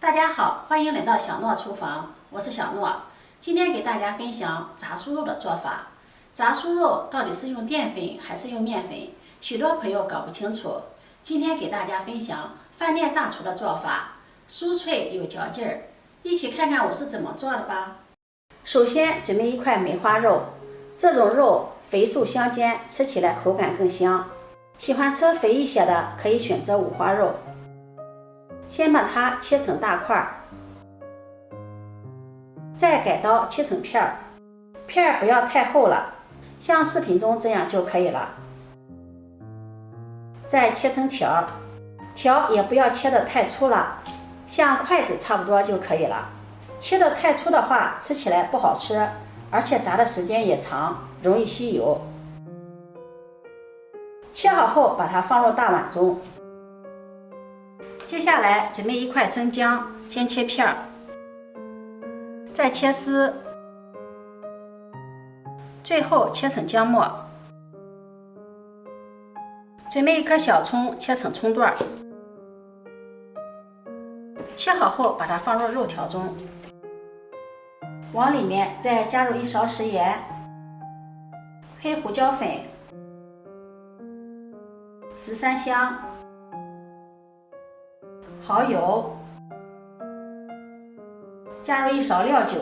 大家好，欢迎来到小诺厨房，我是小诺。今天给大家分享炸酥肉的做法。炸酥肉到底是用淀粉还是用面粉？许多朋友搞不清楚。今天给大家分享饭店大厨的做法，酥脆有嚼劲儿。一起看看我是怎么做的吧。首先准备一块梅花肉，这种肉肥瘦相间，吃起来口感更香。喜欢吃肥一些的可以选择五花肉。先把它切成大块，再改刀切成片儿，片儿不要太厚了，像视频中这样就可以了。再切成条，条也不要切得太粗了，像筷子差不多就可以了。切得太粗的话，吃起来不好吃，而且炸的时间也长，容易吸油。切好后，把它放入大碗中。接下来准备一块生姜，先切片儿，再切丝，最后切成姜末。准备一颗小葱，切成葱段，切好后把它放入肉条中，往里面再加入1勺食盐、黑胡椒粉、13香、蚝油，加入1勺料酒，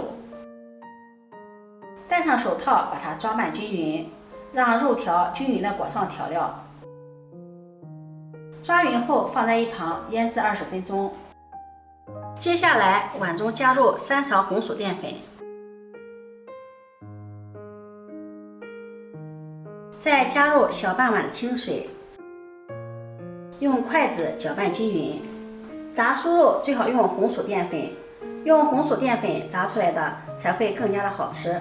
戴上手套把它抓拌均匀，让肉条均匀地裹上调料。抓匀后放在一旁腌制20分钟。接下来碗中加入3勺红薯淀粉，再加入小半碗清水，用筷子搅拌均匀。炸酥肉最好用红薯淀粉，用红薯淀粉炸出来的才会更加的好吃。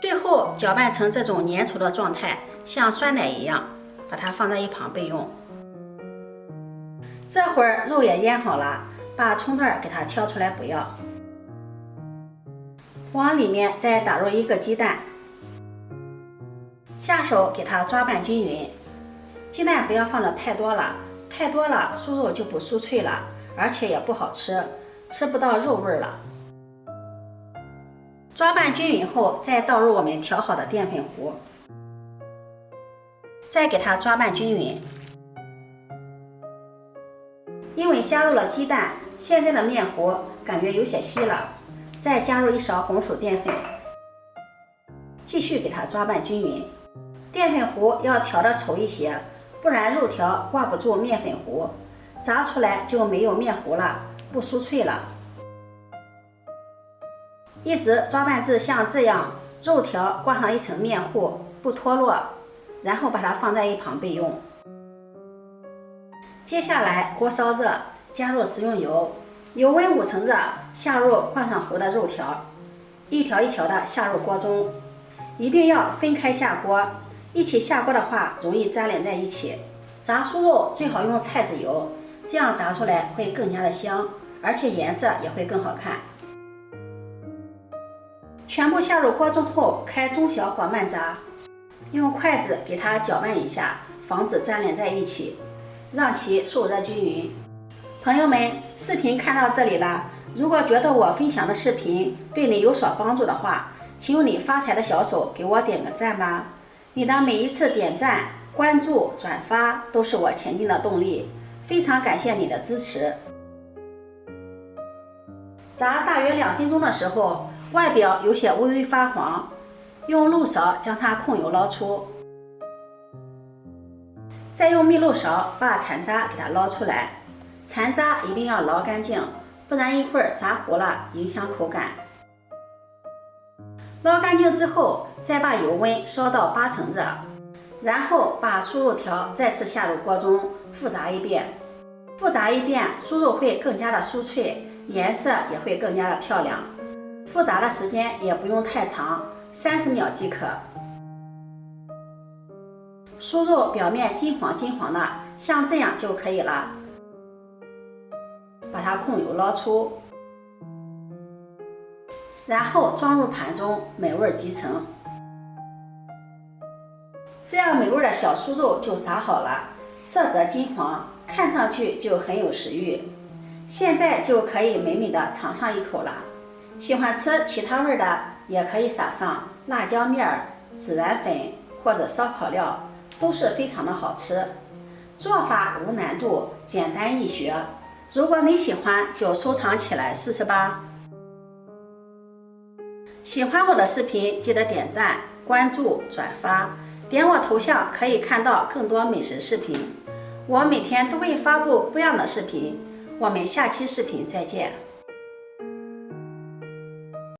最后搅拌成这种粘稠的状态，像酸奶一样，把它放在一旁备用。这会儿肉也腌好了，把葱段给它挑出来不要，往里面再打入1个鸡蛋，下手给它抓拌均匀。鸡蛋不要放的太多了，太多了酥肉就不酥脆了，而且也不好吃，吃不到肉味了。抓拌均匀后，再倒入我们调好的淀粉糊，再给它抓拌均匀。因为加入了鸡蛋，现在的面糊感觉有些稀了，再加入1勺红薯淀粉，继续给它抓拌均匀。淀粉糊要调得稠一些，不然肉条挂不住面粉糊，炸出来就没有面糊了，不酥脆了。一直抓拌至像这样，肉条挂上一层面糊，不脱落，然后把它放在一旁备用。接下来锅烧热，加入食用油，油温5成热，下入挂上糊的肉条，一条一条的下入锅中，一定要分开下锅，一起下锅的话容易粘连在一起。炸酥肉最好用菜籽油，这样炸出来会更加的香，而且颜色也会更好看。全部下入锅中后，开中小火慢炸，用筷子给它搅拌一下，防止粘连在一起，让其受热均匀。朋友们，视频看到这里了，如果觉得我分享的视频对你有所帮助的话，请用你发财的小手给我点个赞吧。你的每一次点赞、关注、转发都是我前进的动力，非常感谢你的支持。炸大约2分钟的时候，外表有些微微发黄，用漏勺将它控油捞出，再用密漏勺把残渣给它捞出来，残渣一定要捞干净，不然一会儿炸糊了影响口感。捞干净之后，再把油温烧到8成热，然后把酥肉条再次下入锅中复炸一遍。复炸一遍，酥肉会更加的酥脆，颜色也会更加的漂亮。复炸的时间也不用太长，30秒即可。酥肉表面金黄金黄的，像这样就可以了。把它控油捞出，然后装入盘中，美味集成。这样美味的小酥肉就炸好了，色泽金黄，看上去就很有食欲。现在就可以美美的尝上一口了。喜欢吃其他味的，也可以撒上辣椒面、孜然粉或者烧烤料，都是非常的好吃。做法无难度，简单易学。如果你喜欢，就收藏起来试试吧。喜欢我的视频，记得点赞、关注、转发，点我头像可以看到更多美食视频。我每天都会发布不一样的视频，我们下期视频再见。